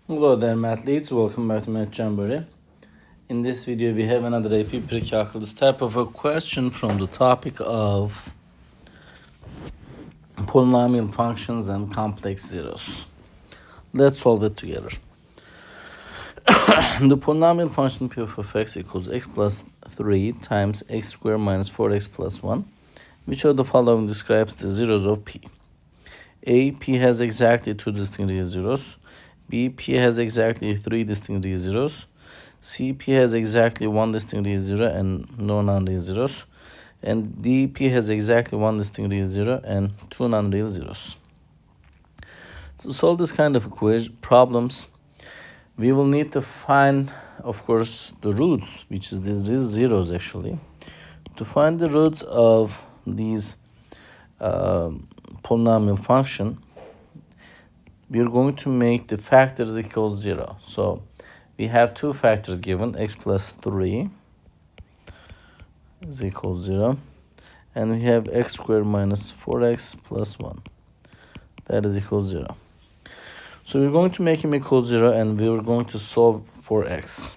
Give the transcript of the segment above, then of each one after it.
Hello there, mathletes. Welcome back to Math Jamboree. In this video, we have another AP Precalculus type of a question from the topic of polynomial functions and complex zeros. Let's solve it together. The polynomial function p of x equals x plus 3 times x squared minus 4x plus 1. Which of the following describes the zeros of p? A, p has exactly 2 distinct real zeros. B, p has exactly 3 distinct real zeros. C, p has exactly 1 distinct real zero and no non-real zeros. And D, p has exactly 1 distinct real zero and 2 non-real zeros. To solve this kind of equation problems, we will need to find, of course, the roots, which is these zeros actually. To find the roots of these polynomial function, we are going to make the factors equal 0. So we have two factors given, x plus 3 is equal 0. And we have x squared minus 4x plus 1. That is equal 0. So we're going to make him equal 0 and we're going to solve for x.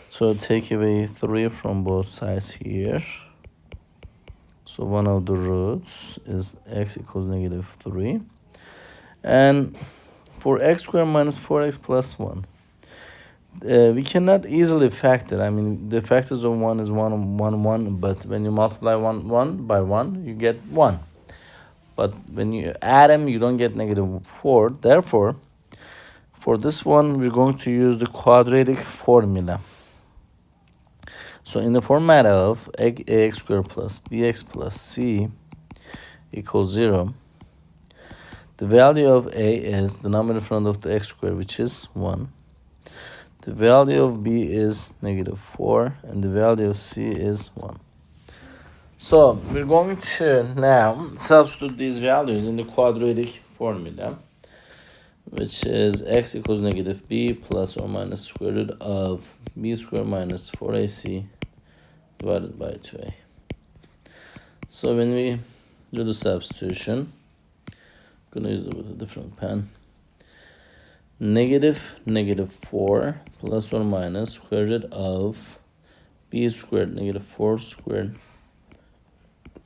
So take away 3 from both sides here. So one of the roots is x equals negative 3. And for x squared minus 4x plus 1, we cannot easily factor. I mean, the factors of 1 is 1, 1, 1. But when you multiply 1 by 1, you get 1. But when you add them, you don't get negative 4. Therefore, for this one, we're going to use the quadratic formula. So in the format of ax squared plus bx plus c equals 0, the value of a is the number in front of the x squared, which is 1. The value of b is negative 4, and the value of c is 1. So we're going to now substitute these values in the quadratic formula, which is x equals negative b plus or minus square root of b squared minus 4ac divided by 2a. So when we do the substitution, I'm going to use it with a different pen. Negative 4 plus or minus square root of b squared negative 4 squared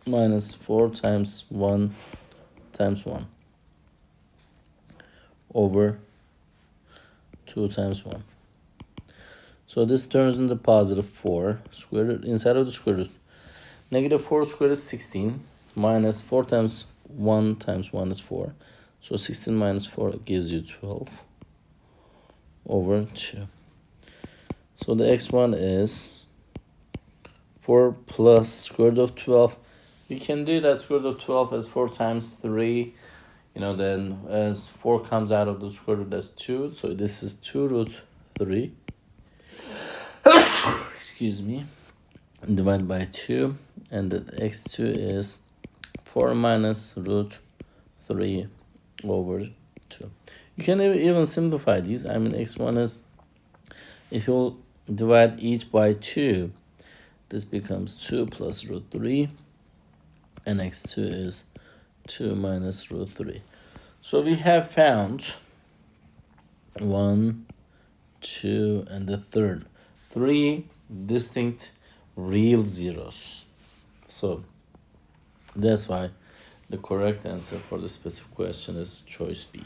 minus 4 times 1 times 1 over 2 times 1. So this turns into positive 4 square root inside of the square root. Negative 4 squared is 16 minus 4 times 1 is 4. So 16 minus 4 gives you 12 over 2. So the x1 is 4 plus square root of 12. We can do that square root of 12 as 4 times 3. Then as 4 comes out of the square root, that's 2. So this is 2 root 3. Excuse me. Divided by 2. And the x2 is 4 minus root 3 over 2. You can even simplify these. I mean, x1 is, if you divide each by 2, this becomes 2 plus root 3. And x2 is 2 minus root 3. So we have found 1, 2, and the third. 3 distinct real zeros. So that's why the correct answer for the specific question is choice B.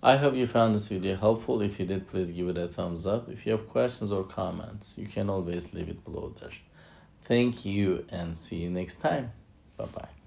I hope you found this video helpful. If you did, please give it a thumbs up. If you have questions or comments, you can always leave it below there. Thank you and see you next time. Bye-bye.